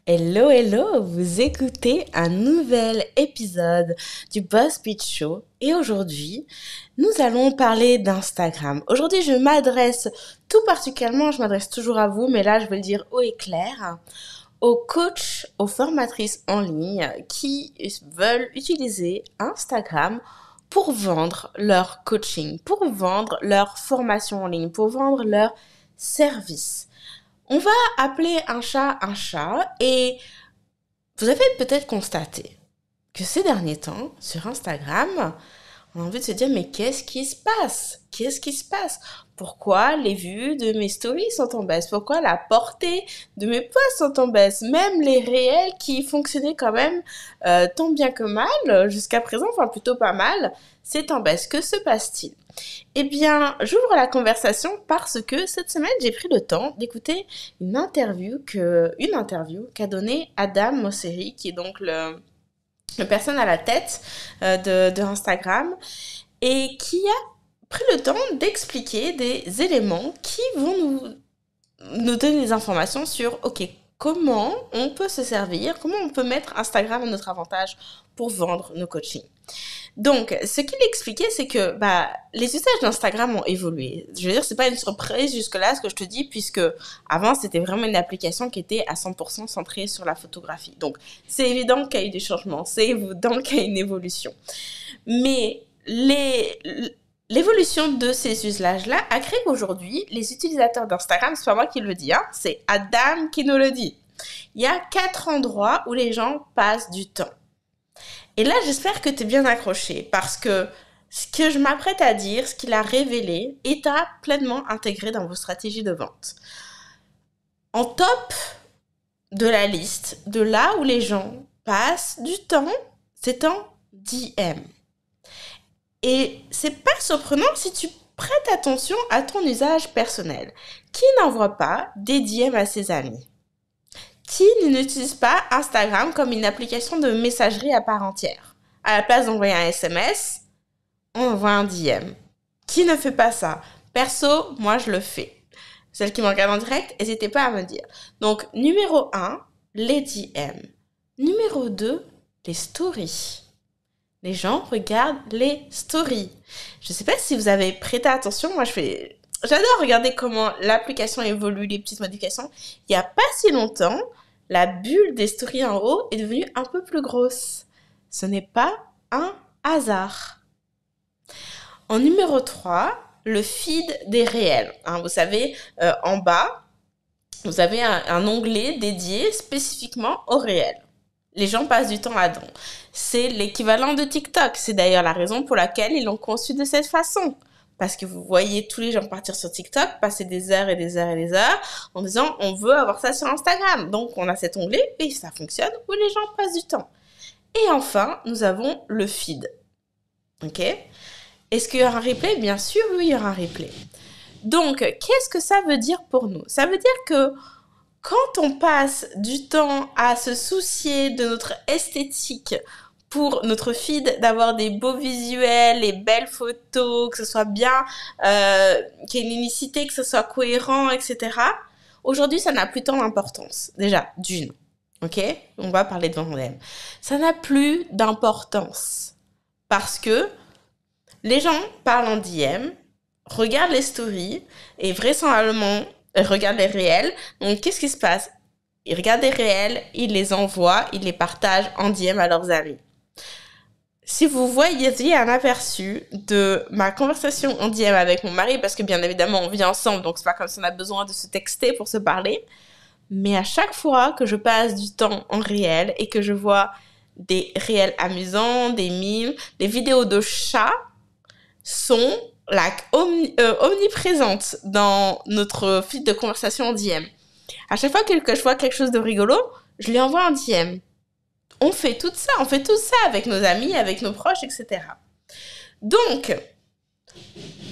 Hello, hello, vous écoutez un nouvel épisode du Boss Pitch Show et aujourd'hui, nous allons parler d'Instagram. Aujourd'hui, je m'adresse je m'adresse toujours à vous, mais là, je vais le dire haut et clair, aux coachs, aux formatrices en ligne qui veulent utiliser Instagram pour vendre leur coaching, pour vendre leur formation en ligne, pour vendre leur service. On va appeler un chat et vous avez peut-être constaté que ces derniers temps, sur Instagram, on a envie de se dire mais qu'est-ce qui se passe? Qu'est-ce qui se passe? Pourquoi les vues de mes stories sont en baisse? Pourquoi la portée de mes posts sont en baisse? Même les réels qui fonctionnaient quand même tant bien que mal jusqu'à présent, enfin plutôt pas mal, c'est en baisse. Que se passe-t-il? Eh bien, j'ouvre la conversation parce que cette semaine, j'ai pris le temps d'écouter une interview qu'a donnée Adam Mosseri, qui est donc le personne à la tête de Instagram, et qui a pris le temps d'expliquer des éléments qui vont nous donner des informations sur, ok, comment on peut se servir, comment on peut mettre Instagram à notre avantage pour vendre nos coachings. Donc, ce qu'il expliquait, c'est que les usages d'Instagram ont évolué. Je veux dire, c'est pas une surprise jusque-là ce que je te dis, puisque avant, c'était vraiment une application qui était à 100% centrée sur la photographie. Donc, c'est évident qu'il y a eu des changements, c'est évident qu'il y a une évolution. Mais l'évolution de ces usages-là a créé qu'aujourd'hui, les utilisateurs d'Instagram, c'est pas moi qui le dis, c'est Adam qui nous le dit. Il y a 4 endroits où les gens passent du temps. Et là, j'espère que tu es bien accroché parce que ce que je m'apprête à dire, ce qu'il a révélé, est à pleinement intégré dans vos stratégies de vente. En top de la liste, de là où les gens passent du temps, c'est en DM. Et c'est pas surprenant si tu prêtes attention à ton usage personnel. Qui n'envoie pas des DM à ses amis ? Qui n'utilise pas Instagram comme une application de messagerie à part entière? À la place d'envoyer un SMS, on envoie un DM. Qui ne fait pas ça? Perso, moi je le fais. Celles qui me regardent en direct, n'hésitez pas à me dire. Donc, numéro 1, les DM. Numéro 2, les stories. Les gens regardent les stories. Je ne sais pas si vous avez prêté attention, j'adore regarder comment l'application évolue, les petites modifications. Il n'y a pas si longtemps, la bulle des stories en haut est devenue un peu plus grosse. Ce n'est pas un hasard. En numéro 3, le feed des réels. Vous savez, en bas, vous avez un onglet dédié spécifiquement aux réels. Les gens passent du temps là-dedans. C'est l'équivalent de TikTok. C'est d'ailleurs la raison pour laquelle ils l'ont conçu de cette façon. Parce que vous voyez tous les gens partir sur TikTok, passer des heures et des heures et des heures en disant on veut avoir ça sur Instagram. Donc on a cet onglet et ça fonctionne où les gens passent du temps. Et enfin, nous avons le feed. Ok ? Est-ce qu'il y aura un replay ? Bien sûr, oui, il y aura un replay. Donc, qu'est-ce que ça veut dire pour nous ? Ça veut dire que quand on passe du temps à se soucier de notre esthétique pour notre feed, d'avoir des beaux visuels, les belles photos, que ce soit bien, qu'il y ait une unicité, que ce soit cohérent, etc. Aujourd'hui, ça n'a plus tant d'importance. Déjà, d'une. Ok ? On va parler de Vendôme. Ça n'a plus d'importance. Parce que les gens parlent en DM, regardent les stories et vraisemblablement regardent les réels. Donc, qu'est-ce qui se passe ? Ils regardent les réels, ils les envoient, ils les partagent en DM à leurs amis. Si vous voyez un aperçu de ma conversation en DM avec mon mari, parce que bien évidemment, on vit ensemble, donc c'est pas comme si on a besoin de se texter pour se parler, mais à chaque fois que je passe du temps en réel et que je vois des réels amusants, des mimes, des vidéos de chats sont omniprésentes dans notre feed de conversation en DM. À chaque fois que je vois quelque chose de rigolo, je lui envoie un DM. On fait tout ça avec nos amis, avec nos proches, etc. Donc,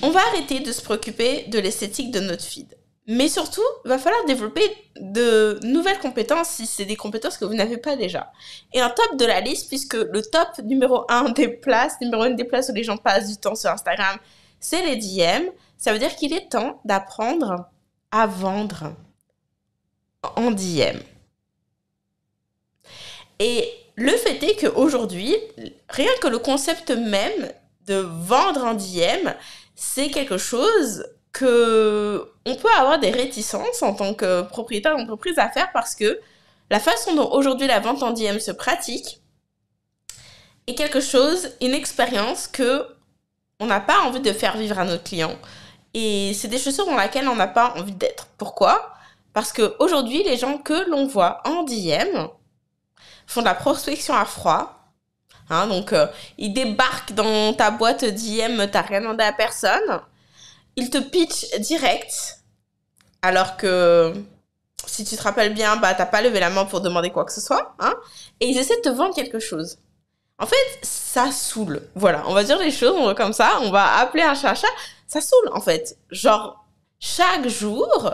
on va arrêter de se préoccuper de l'esthétique de notre feed. Mais surtout, il va falloir développer de nouvelles compétences si c'est des compétences que vous n'avez pas déjà. Et un top de la liste, puisque le top numéro 1 des places où les gens passent du temps sur Instagram, c'est les DM. Ça veut dire qu'il est temps d'apprendre à vendre en DM. Et le fait est qu'aujourd'hui, rien que le concept même de vendre en DM, c'est quelque chose que on peut avoir des réticences en tant que propriétaire d'entreprise à faire parce que la façon dont aujourd'hui la vente en DM se pratique est quelque chose, une expérience que on n'a pas envie de faire vivre à notre client. Et c'est des chaussures dans lesquelles on n'a pas envie d'être. Pourquoi ? Parce qu'aujourd'hui, les gens que l'on voit en DM font de la prospection à froid. Hein, donc, ils débarquent dans ta boîte DM, t'as rien demandé à personne. Ils te pitchent direct. Alors que, si tu te rappelles bien, bah, t'as pas levé la main pour demander quoi que ce soit. Hein, et ils essaient de te vendre quelque chose. En fait, ça saoule. Voilà, on va dire les choses comme ça. On va appeler un chat. Ça saoule, en fait. Genre, chaque jour,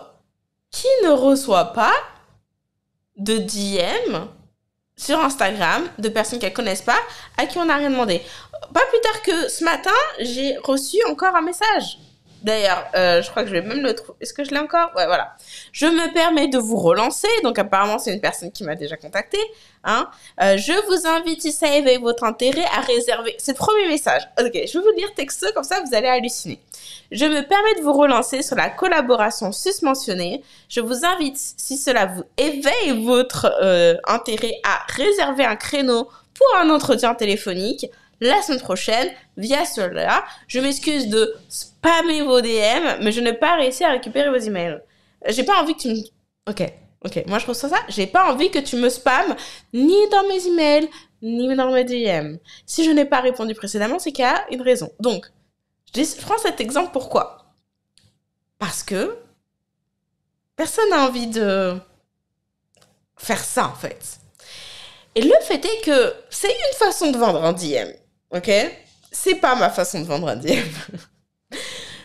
qui ne reçoit pas de DM sur Instagram de personnes qu'elles connaissent pas, à qui on n'a rien demandé. Pas plus tard que ce matin, j'ai reçu encore un message. D'ailleurs, je crois que je vais même le trouver. Est-ce que je l'ai encore ? Ouais, voilà. Je me permets de vous relancer. Donc, apparemment, c'est une personne qui m'a déjà contacté. Hein. Je vous invite, si ça éveille votre intérêt, à réserver... C'est le premier message. Ok, je vais vous lire texto, comme ça, vous allez halluciner. Je me permets de vous relancer sur la collaboration susmentionnée. Je vous invite, si cela vous éveille votre intérêt, à réserver un créneau pour un entretien téléphonique la semaine prochaine via cela. Je m'excuse de spammer vos DM, mais je n'ai pas réussi à récupérer vos emails. J'ai pas envie que tu me... Ok, moi je reçois ça. J'ai pas envie que tu me spammes ni dans mes emails, ni dans mes DM. Si je n'ai pas répondu précédemment, c'est qu'il y a une raison. Donc, je prends cet exemple pourquoi ? Parce que personne n'a envie de faire ça, en fait. Et le fait est que c'est une façon de vendre un DM, ok ? C'est pas ma façon de vendre un DM.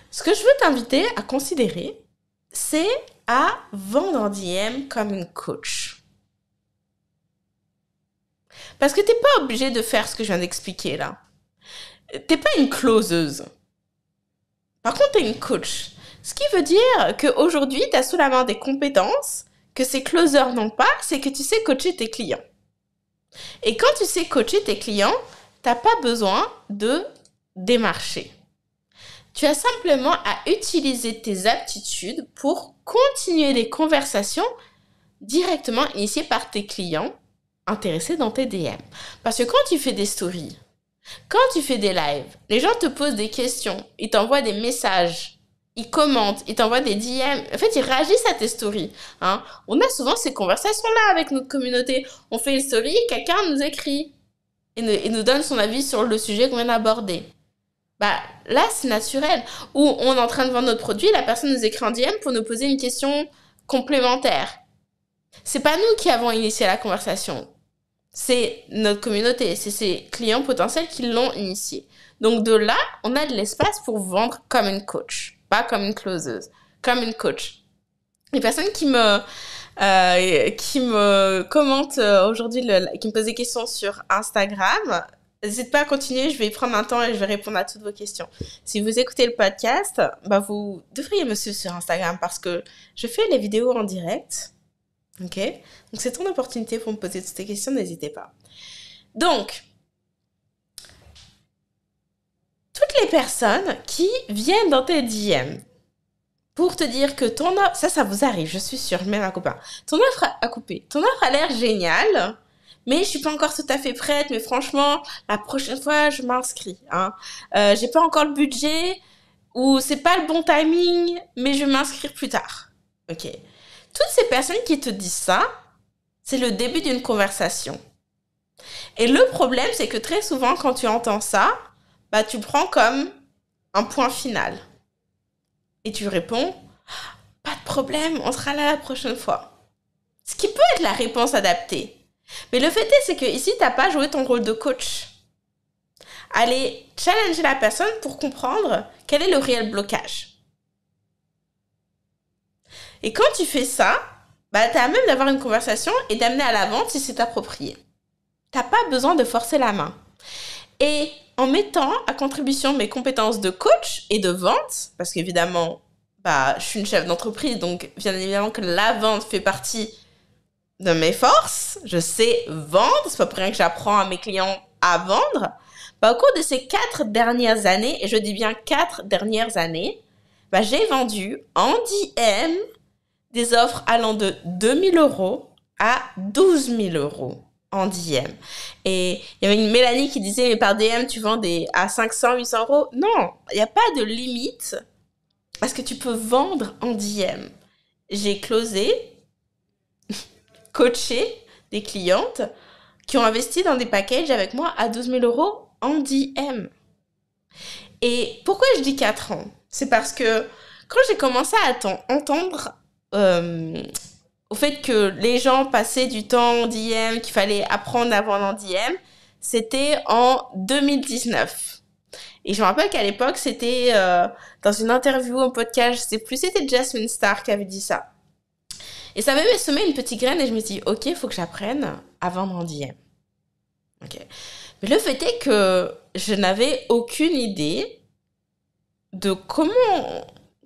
Ce que je veux t'inviter à considérer, c'est à vendre un DM comme une coach. Parce que t'es pas obligé de faire ce que je viens d'expliquer là. T'es pas une closeuse. Par contre, t'es une coach. Ce qui veut dire qu'aujourd'hui, t'as sous la main des compétences que ces closers n'ont pas, c'est que tu sais coacher tes clients. Et quand tu sais coacher tes clients, t'as pas besoin de démarcher. Tu as simplement à utiliser tes aptitudes pour continuer les conversations directement initiées par tes clients intéressés dans tes DM. Parce que quand tu fais des stories, quand tu fais des lives, les gens te posent des questions, ils t'envoient des messages, ils commentent, ils t'envoient des DM. En fait, ils réagissent à tes stories. Hein. On a souvent ces conversations-là avec notre communauté. On fait une story, quelqu'un nous écrit et nous donne son avis sur le sujet qu'on vient d'aborder. Bah, là, c'est naturel. Ou on est en train de vendre notre produit, la personne nous écrit en DM pour nous poser une question complémentaire. C'est pas nous qui avons initié la conversation. C'est notre communauté, c'est ses clients potentiels qui l'ont initié. Donc de là, on a de l'espace pour vendre comme une coach, pas comme une closeuse, comme une coach. Les personnes qui me commentent aujourd'hui, qui me posent des questions sur Instagram, n'hésitez pas à continuer, je vais prendre un temps et je vais répondre à toutes vos questions. Si vous écoutez le podcast, bah vous devriez me suivre sur Instagram parce que je fais les vidéos en direct. Ok, donc c'est ton opportunité pour me poser toutes ces questions, n'hésitez pas. Donc, toutes les personnes qui viennent dans tes DM pour te dire que ton offre, ça vous arrive, je suis sûre, même un copain, ton offre a coupé, ton offre a l'air géniale, mais je suis pas encore tout à fait prête, mais franchement, la prochaine fois, je m'inscris. Hein. J'ai pas encore le budget, ou c'est pas le bon timing, mais je vais m'inscrire plus tard. Ok. Toutes ces personnes qui te disent ça, c'est le début d'une conversation. Et le problème, c'est que très souvent, quand tu entends ça, bah, tu prends comme un point final. Et tu réponds, pas de problème, on sera là la prochaine fois. Ce qui peut être la réponse adaptée. Mais le fait est, c'est que ici, t'as pas joué ton rôle de coach. Allez challenger la personne pour comprendre quel est le réel blocage. Et quand tu fais ça, bah, t'as même d'avoir une conversation et d'amener à la vente si c'est approprié. T'as pas besoin de forcer la main. Et en mettant à contribution mes compétences de coach et de vente, parce qu'évidemment, bah, je suis une chef d'entreprise, donc bien évidemment que la vente fait partie de mes forces, je sais vendre, c'est pas pour rien que j'apprends à mes clients à vendre. Bah, au cours de ces 4 dernières années, et je dis bien 4 dernières années, bah, j'ai vendu en DM des offres allant de 2 000 € à 12 000 € en DM. Et il y avait une Mélanie qui disait, mais par DM, tu vends à 500, 800 €. Non, il n'y a pas de limite à ce que tu peux vendre en DM. J'ai closé, coaché des clientes qui ont investi dans des packages avec moi à 12 000 € en DM. Et pourquoi je dis 4 ans? C'est parce que quand j'ai commencé à entendre au fait que les gens passaient du temps en DM, qu'il fallait apprendre à vendre en DM, c'était en 2019. Et je me rappelle qu'à l'époque, c'était dans une interview, un podcast, je sais plus, c'était Jasmine Star qui avait dit ça. Et ça m'avait semé une petite graine et je me suis dit, ok, il faut que j'apprenne à vendre en DM. Ok. Mais le fait est que je n'avais aucune idée de comment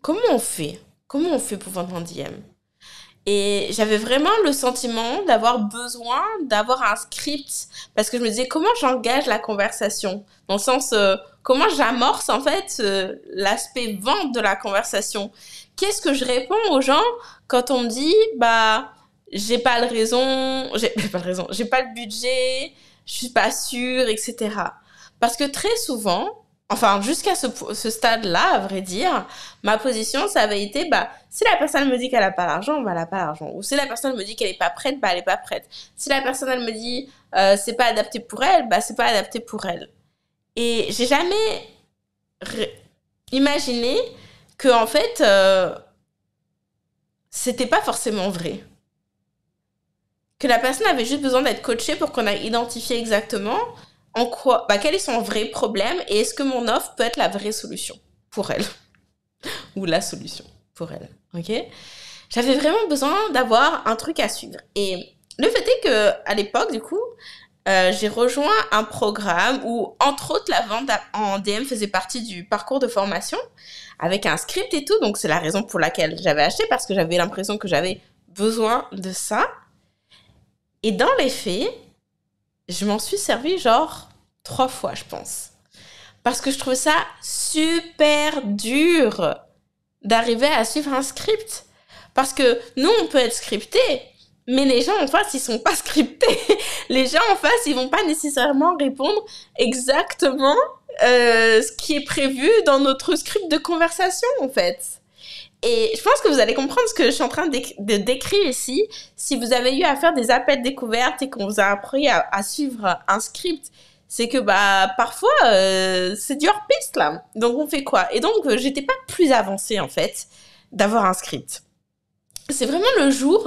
on fait. Comment on fait pour vendre en DM. Et j'avais vraiment le sentiment d'avoir besoin d'avoir un script parce que je me disais comment j'engage la conversation dans le sens comment j'amorce en fait l'aspect vente de la conversation. Qu'est-ce que je réponds aux gens quand on me dit bah j'ai pas le budget, je suis pas sûre, etc. Parce que très souvent, enfin jusqu'à ce stade-là, à vrai dire, ma position ça avait été bah si la personne me dit qu'elle a pas l'argent, bah elle a pas l'argent. Ou si la personne me dit qu'elle est pas prête, bah elle est pas prête. Si la personne elle me dit c'est pas adapté pour elle, bah c'est pas adapté pour elle. Et j'ai jamais imaginé que en fait c'était pas forcément vrai. Que la personne avait juste besoin d'être coachée pour qu'on ait identifié exactement en quoi, bah quel est son vrai problème et est-ce que mon offre peut être la vraie solution pour elle ou la solution pour elle. Ok, j'avais vraiment besoin d'avoir un truc à suivre. Et le fait est que à l'époque, du coup, j'ai rejoint un programme où, entre autres, la vente en DM faisait partie du parcours de formation avec un script et tout. Donc, c'est la raison pour laquelle j'avais acheté parce que j'avais l'impression que j'avais besoin de ça. Et dans les faits, je m'en suis servi genre 3 fois, je pense. Parce que je trouvais ça super dur d'arriver à suivre un script. Parce que nous, on peut être scripté, mais les gens en face, ils sont pas scriptés. Les gens en face, ils vont pas nécessairement répondre exactement ce qui est prévu dans notre script de conversation, en fait. Et je pense que vous allez comprendre ce que je suis en train de décrire ici. Si vous avez eu à faire des appels découvertes et qu'on vous a appris à suivre un script, c'est que bah parfois c'est du hors-piste là. Donc on fait quoi? Et donc j'étais pas plus avancée en fait d'avoir un script. C'est vraiment le jour...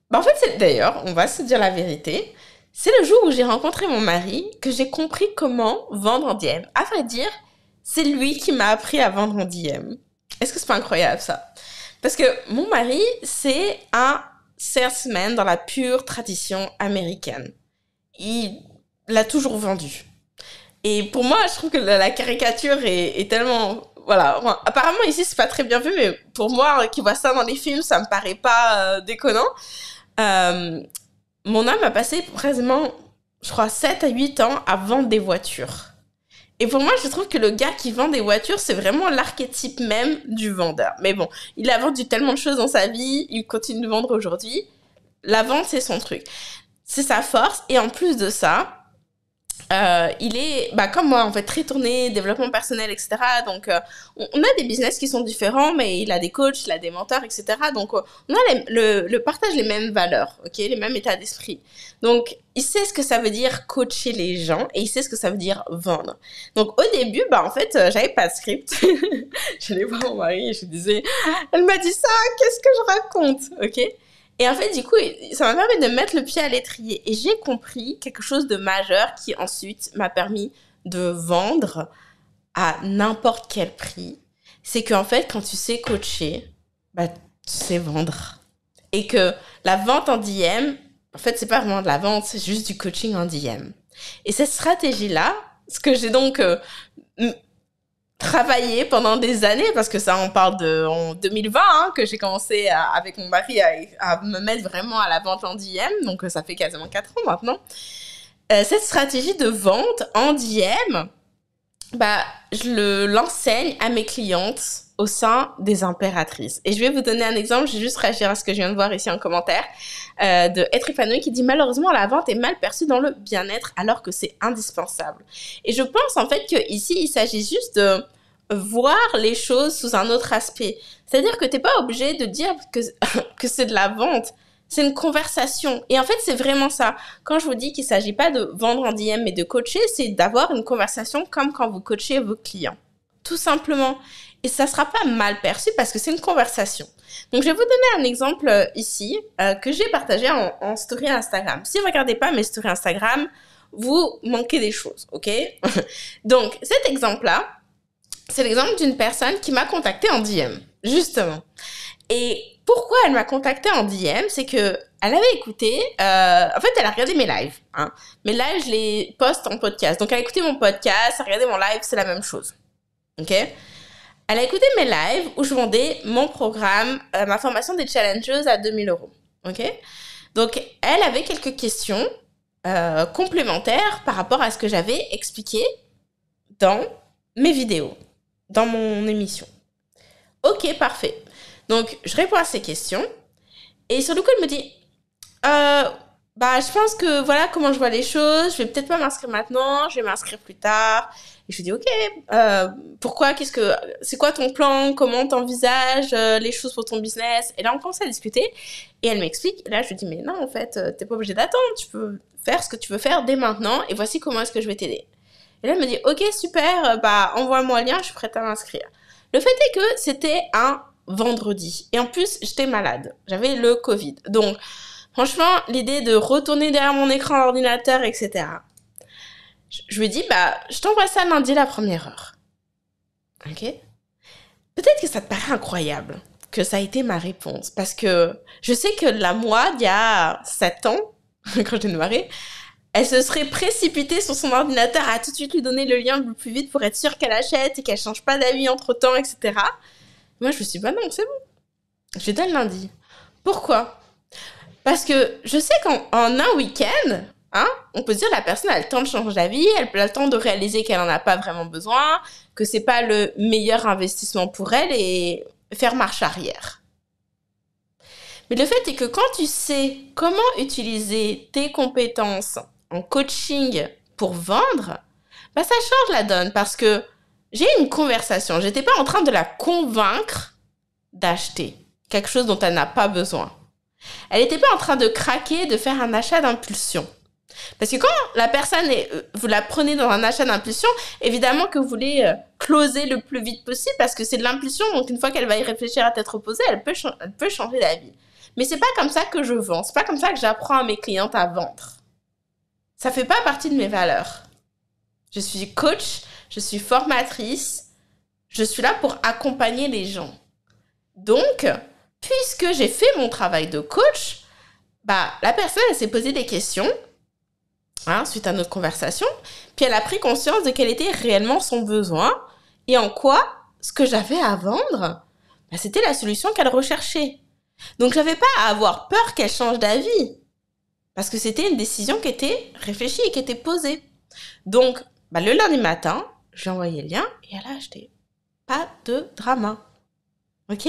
Bah, en fait, d'ailleurs, on va se dire la vérité, c'est le jour où j'ai rencontré mon mari que j'ai compris comment vendre en DM. À vrai dire, c'est lui qui m'a appris à vendre en DM. Est-ce que c'est pas incroyable ça? Parce que mon mari, c'est un salesman dans la pure tradition américaine. Il l'a toujours vendu. Et pour moi, je trouve que la caricature est tellement... Voilà, enfin, apparemment ici c'est pas très bien vu, mais pour moi qui vois ça dans les films, ça me paraît pas déconnant. Mon homme a passé quasiment, je crois, 7 à 8 ans à vendre des voitures. Et pour moi, je trouve que le gars qui vend des voitures, c'est vraiment l'archétype même du vendeur. Mais bon, il a vendu tellement de choses dans sa vie, il continue de vendre aujourd'hui. La vente, c'est son truc. C'est sa force. Et en plus de ça, il est, bah, comme moi, en fait, très tourné, développement personnel, etc. Donc, on a des business qui sont différents, mais il a des coachs, il a des mentors, etc. Donc, on a le partage les mêmes valeurs, ok, les mêmes états d'esprit. Donc, il sait ce que ça veut dire coacher les gens et il sait ce que ça veut dire vendre. Donc, au début, bah, en fait, j'avais pas de script. J'allais voir mon mari et je disais, elle m'a dit ça, qu'est-ce que je raconte, ok? Et en fait, du coup, ça m'a permis de mettre le pied à l'étrier. Et j'ai compris quelque chose de majeur qui ensuite m'a permis de vendre à n'importe quel prix. C'est qu'en fait, quand tu sais coacher, bah, tu sais vendre. Et que la vente en DM, en fait, c'est pas vraiment de la vente, c'est juste du coaching en DM. Et cette stratégie-là, ce que j'ai donc... travaillé pendant des années, parce que ça, on parle de en 2020, hein, que j'ai commencé avec mon mari à me mettre vraiment à la vente en DM, donc ça fait quasiment 4 ans maintenant. Cette stratégie de vente en DM, bah, l'enseigne à mes clientes au sein des impératrices. Et je vais vous donner un exemple, je vais juste réagir à ce que je viens de voir ici en commentaire, de Être épanouie qui dit « Malheureusement, la vente est mal perçue dans le bien-être alors que c'est indispensable. » Et je pense en fait qu'ici, il s'agit juste de voir les choses sous un autre aspect. C'est-à-dire que t'es pas obligé de dire que c'est de la vente. C'est une conversation. Et en fait, c'est vraiment ça. Quand je vous dis qu'il s'agit pas de vendre en DM mais de coacher, c'est d'avoir une conversation comme quand vous coachez vos clients. Tout simplement. Et ça sera pas mal perçu parce que c'est une conversation. Donc, je vais vous donner un exemple ici que j'ai partagé en story Instagram. Si vous regardez pas mes stories Instagram, vous manquez des choses, ok? Donc, cet exemple-là, c'est l'exemple d'une personne qui m'a contacté en DM, justement. Et pourquoi elle m'a contacté en DM, c'est que elle avait écouté, en fait, elle a regardé mes lives. Hein. Mes lives, je les poste en podcast. Donc, elle a écouté mon podcast, elle a regardé mon live, c'est la même chose. Ok? Elle a écouté mes lives où je vendais mon programme, ma formation des challengeuses à 2 000 €. Ok? Donc, elle avait quelques questions complémentaires par rapport à ce que j'avais expliqué dans mes vidéos, dans mon émission. Ok, parfait. Donc, je réponds à ces questions. Et sur le coup, elle me dit, je pense que voilà comment je vois les choses. Je vais peut-être pas m'inscrire maintenant. Je vais m'inscrire plus tard. Et je lui dis, ok, pourquoi? C'est quoi ton plan? Comment t'envisages les choses pour ton business? Et là, on commence à discuter. Et elle m'explique. Et là, je lui dis, mais non, en fait, t'es pas obligé d'attendre. Tu peux faire ce que tu veux faire dès maintenant. Et voici comment est-ce que je vais t'aider. Et là, elle me dit, ok, super, envoie-moi un lien. Je suis prête à m'inscrire. Le fait est que c'était un vendredi. Et en plus, j'étais malade. J'avais le Covid. Donc, franchement, l'idée de retourner derrière mon écran d'ordinateur, etc. Je lui dis, je t'envoie ça lundi la première heure. Ok? Peut-être que ça te paraît incroyable que ça a été ma réponse. Parce que je sais que moi, il y a 7 ans, quand j'ai démarré, elle se serait précipitée sur son ordinateur à tout de suite lui donner le lien le plus vite pour être sûre qu'elle achète et qu'elle change pas d'avis entre-temps, etc. Moi, je me suis dit, non, c'est bon. Je donne lundi. Pourquoi? Parce que je sais qu'en un week-end, hein, on peut se dire la personne a le temps de changer d'avis, elle a le temps de réaliser qu'elle en a pas vraiment besoin, que c'est pas le meilleur investissement pour elle et faire marche arrière. Mais le fait est que quand tu sais comment utiliser tes compétences en coaching pour vendre, ça change la donne parce que j'ai eu une conversation. J'étais pas en train de la convaincre d'acheter quelque chose dont elle n'a pas besoin. Elle n'était pas en train de craquer, de faire un achat d'impulsion. Parce que quand la personne, vous la prenez dans un achat d'impulsion, évidemment que vous voulez closer le plus vite possible parce que c'est de l'impulsion. Donc, une fois qu'elle va y réfléchir à tête reposée, elle peut changer d'avis. Mais c'est pas comme ça que je vends. C'est pas comme ça que j'apprends à mes clientes à vendre. Ça fait pas partie de mes valeurs. Je suis coach, je suis formatrice, je suis là pour accompagner les gens. Donc, puisque j'ai fait mon travail de coach, la personne, elle s'est posé des questions, hein, suite à notre conversation, puis elle a pris conscience de quel était réellement son besoin et en quoi ce que j'avais à vendre, c'était la solution qu'elle recherchait. Donc, j'avais pas à avoir peur qu'elle change d'avis parce que c'était une décision qui était réfléchie et qui était posée. Donc, le lundi matin, je lui ai envoyé le lien et elle a acheté. Pas de drama. Ok?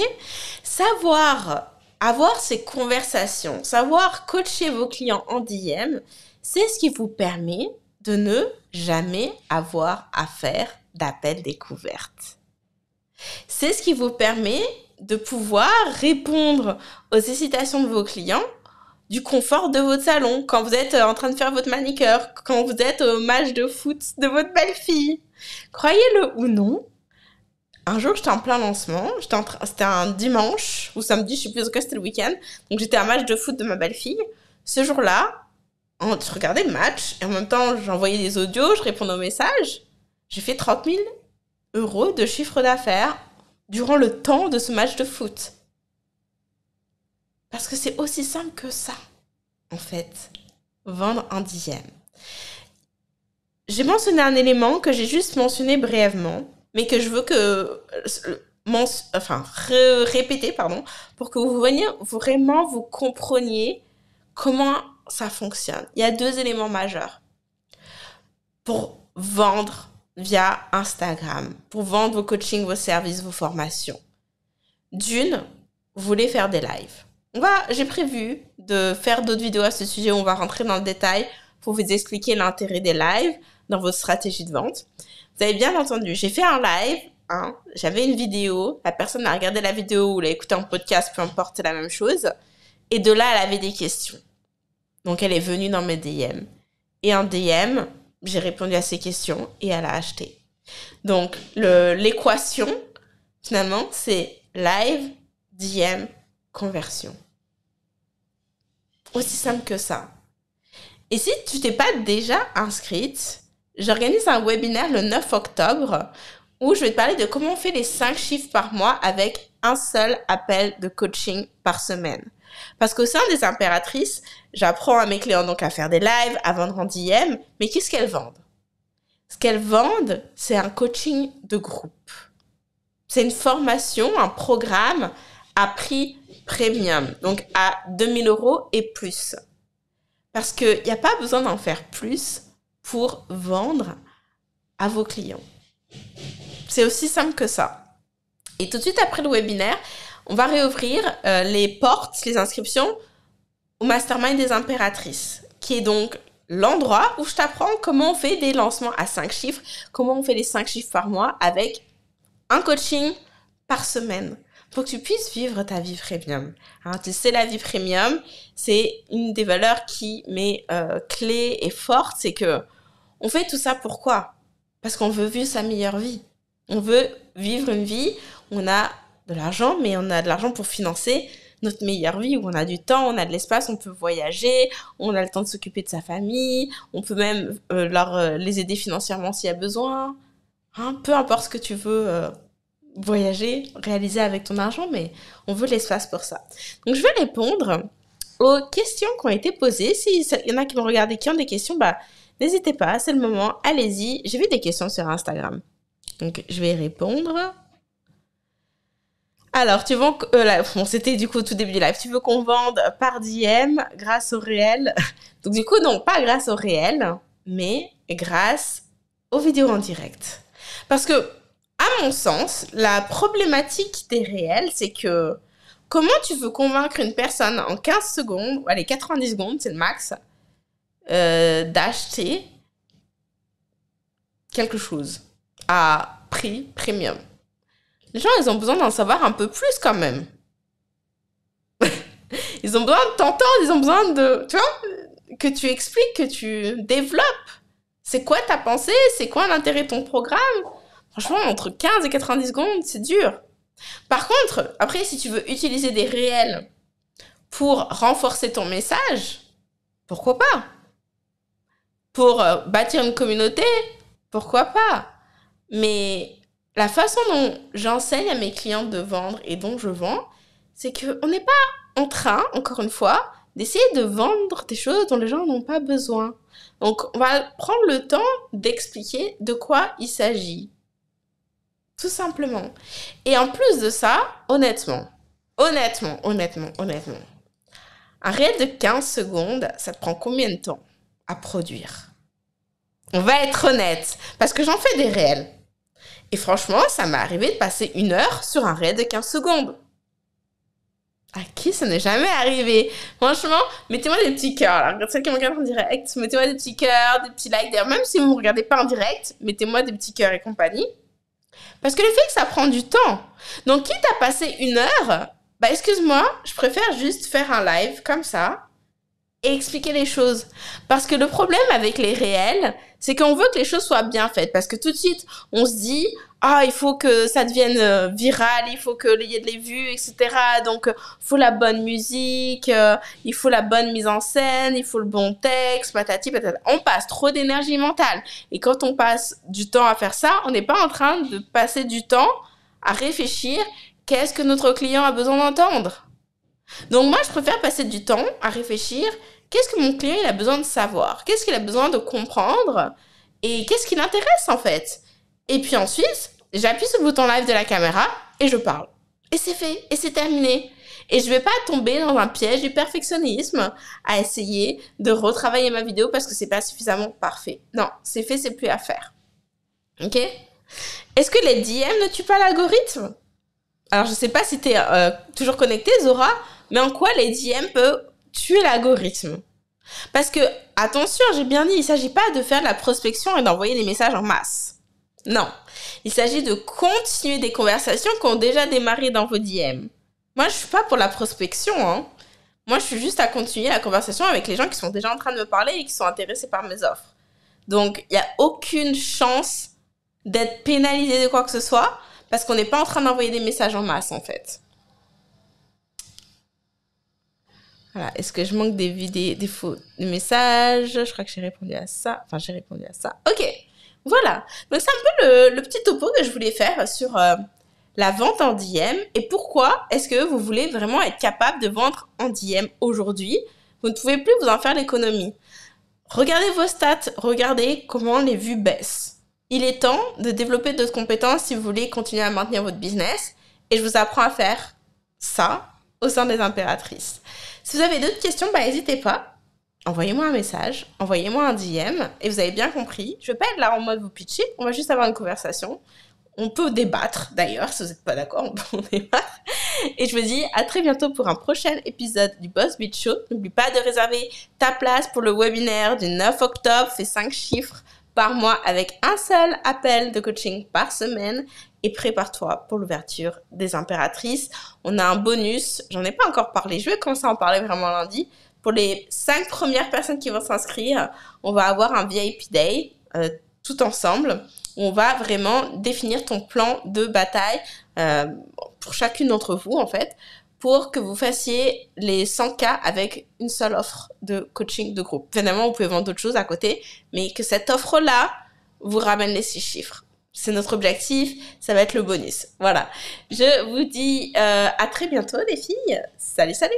Savoir avoir ces conversations, savoir coacher vos clients en DM, c'est ce qui vous permet de ne jamais avoir à faire d'appel découverte. C'est ce qui vous permet de pouvoir répondre aux hésitations de vos clients du confort de votre salon, quand vous êtes en train de faire votre manicure, quand vous êtes au match de foot de votre belle-fille. Croyez-le ou non, un jour, j'étais en plein lancement. C'était un dimanche ou samedi, je sais plus, c'était le week-end. Donc, j'étais à un match de foot de ma belle-fille. Ce jour-là, je regardais le match et en même temps, j'envoyais des audios, je répondais aux messages. J'ai fait 30 000 € de chiffre d'affaires durant le temps de ce match de foot. Parce que c'est aussi simple que ça, en fait, vendre en DM. J'ai mentionné un élément que j'ai juste mentionné brièvement. mais que je veux que répéter, pardon, pour que vous veniez vraiment vous compreniez comment ça fonctionne. Il y a 2 éléments majeurs pour vendre via Instagram, pour vendre vos coachings, vos services, vos formations. D'une, vous voulez faire des lives. J'ai prévu de faire d'autres vidéos à ce sujet où on va rentrer dans le détail pour vous expliquer l'intérêt des lives dans votre stratégie de vente. Vous avez bien entendu, j'ai fait un live, j'avais une vidéo, la personne a regardé la vidéo ou l'a écouté en podcast, peu importe, c'est la même chose. Et de là, elle avait des questions. Donc, elle est venue dans mes DM. Et en DM, j'ai répondu à ses questions et elle a acheté. Donc, l'équation, finalement, c'est live, DM, conversion. Aussi simple que ça. Et si tu t'es pas déjà inscrite, j'organise un webinaire le 9 octobre où je vais te parler de comment on fait les 5 chiffres par mois avec un seul appel de coaching par semaine. Parce qu'au sein des impératrices, j'apprends à mes clients donc à faire des lives, à vendre en DM, mais qu'est-ce qu'elles vendent? Ce qu'elles vendent, c'est un coaching de groupe. C'est une formation, un programme à prix premium, donc à 2 000 € et plus. Parce qu'il n'y a pas besoin d'en faire plus pour vendre à vos clients. C'est aussi simple que ça. Et tout de suite après le webinaire, on va réouvrir les portes, les inscriptions au Mastermind des impératrices, qui est donc l'endroit où je t'apprends comment on fait des lancements à 5 chiffres, comment on fait les 5 chiffres par mois avec un coaching par semaine pour que tu puisses vivre ta vie premium. Tu sais, la vie premium, c'est une des valeurs qui m'est clé et forte, c'est que on fait tout ça pourquoi? Parce qu'on veut vivre sa meilleure vie. On veut vivre une vie où on a de l'argent, mais on a de l'argent pour financer notre meilleure vie, où on a du temps, on a de l'espace, on peut voyager, on a le temps de s'occuper de sa famille, on peut même les aider financièrement s'il y a besoin. Peu importe ce que tu veux voyager, réaliser avec ton argent, mais on veut l'espace pour ça. Donc, je vais répondre aux questions qui ont été posées. S'il y en a qui m'ont regardé, qui ont des questions, n'hésitez pas, c'est le moment, allez-y. J'ai vu des questions sur Instagram. Donc, je vais y répondre. Alors, c'était du coup au tout début du live. Tu veux qu'on vende par DM grâce au réel? Donc, du coup, non, pas grâce au réel, mais grâce aux vidéos en direct. Parce que, à mon sens, la problématique des réels, c'est que comment tu veux convaincre une personne en 15 secondes, ou allez, 90 secondes, c'est le max, d'acheter quelque chose à prix premium. Les gens, ils ont besoin d'en savoir un peu plus quand même. Ils ont besoin de t'entendre, ils ont besoin de, tu vois, que tu expliques, que tu développes. C'est quoi ta pensée? C'est quoi l'intérêt de ton programme? Franchement, entre 15 et 90 secondes, c'est dur. Par contre, après, si tu veux utiliser des réels pour renforcer ton message, pourquoi pas? Pour bâtir une communauté, pourquoi pas? Mais la façon dont j'enseigne à mes clients de vendre et dont je vends, c'est qu'on n'est pas en train, encore une fois, d'essayer de vendre des choses dont les gens n'ont pas besoin. Donc, on va prendre le temps d'expliquer de quoi il s'agit. Tout simplement. Et en plus de ça, honnêtement, un réel de 15 secondes, ça te prend combien de temps à produire? On va être honnête, parce que j'en fais des réels. Et franchement, ça m'est arrivé de passer 1 heure sur un réel de 15 secondes. À qui ça n'est jamais arrivé? Franchement, mettez-moi des petits cœurs. Alors, celles qui me regardent en direct, mettez-moi des petits cœurs, des petits likes. D'ailleurs, même si vous ne me regardez pas en direct, mettez-moi des petits cœurs et compagnie. Parce que le fait que ça prend du temps. Donc, quitte à passer 1 heure, excuse-moi, je préfère juste faire un live comme ça et expliquer les choses. Parce que le problème avec les réels, c'est qu'on veut que les choses soient bien faites. Parce que tout de suite, on se dit, il faut que ça devienne viral, il faut qu'il y ait des vues, etc. Donc, il faut la bonne musique, il faut la bonne mise en scène, il faut le bon texte, patati, patata. On passe trop d'énergie mentale. Et quand on passe du temps à faire ça, on n'est pas en train de passer du temps à réfléchir qu'est-ce que notre client a besoin d'entendre. Donc, moi, je préfère passer du temps à réfléchir qu'est-ce que mon client il a besoin de savoir, qu'est-ce qu'il a besoin de comprendre et qu'est-ce qui l'intéresse en fait. Et puis ensuite, J'appuie sur le bouton live de la caméra et je parle. Et c'est fait, et c'est terminé. Et je vais pas tomber dans un piège du perfectionnisme à essayer de retravailler ma vidéo parce que c'est pas suffisamment parfait. Non, c'est fait, c'est plus à faire. Ok? Est-ce que les DM ne tuent pas l'algorithme? Alors, je sais pas si t'es toujours connecté, Zora, mais en quoi les DM peuvent tuer l'algorithme? Parce que, attention, j'ai bien dit, il s'agit pas de faire de la prospection et d'envoyer des messages en masse. Non. Il s'agit de continuer des conversations qui ont déjà démarré dans vos DM. Moi, je suis pas pour la prospection, hein. Moi, je suis juste à continuer la conversation avec les gens qui sont déjà en train de me parler et qui sont intéressés par mes offres. Donc, il n'y a aucune chance d'être pénalisé de quoi que ce soit parce qu'on n'est pas en train d'envoyer des messages en masse, en fait. Voilà. Est-ce que je manque des faux messages? Je crois que j'ai répondu à ça. Enfin, j'ai répondu à ça. Ok. Voilà. Donc, c'est un peu le petit topo que je voulais faire sur la vente en DM et pourquoi est-ce que vous voulez vraiment être capable de vendre en DM aujourd'hui. Vous ne pouvez plus vous en faire l'économie. Regardez vos stats. Regardez comment les vues baissent. Il est temps de développer d'autres compétences si vous voulez continuer à maintenir votre business. Et je vous apprends à faire ça au sein des impératrices. Si vous avez d'autres questions, n'hésitez pas. Envoyez-moi un message, envoyez-moi un DM. Et vous avez bien compris, je ne vais pas être là en mode vous pitcher. On va juste avoir une conversation. On peut débattre, d'ailleurs, si vous n'êtes pas d'accord, on peut en débattre. Et je vous dis à très bientôt pour un prochain épisode du Boss Beat Show. N'oublie pas de réserver ta place pour le webinaire du 9 octobre. Fais 5 chiffres par mois avec un seul appel de coaching par semaine. Et prépare-toi pour l'ouverture des impératrices. On a un bonus, j'en ai pas encore parlé, je vais commencer à en parler vraiment lundi. Pour les 5 premières personnes qui vont s'inscrire, on va avoir un VIP Day tout ensemble. On va vraiment définir ton plan de bataille pour chacune d'entre vous, en fait, pour que vous fassiez les 100K avec une seule offre de coaching de groupe. Finalement, vous pouvez vendre d'autres choses à côté, mais que cette offre-là vous ramène les 6 chiffres. C'est notre objectif, ça va être le bonus. Voilà. Je vous dis à très bientôt, les filles. Salut, salut!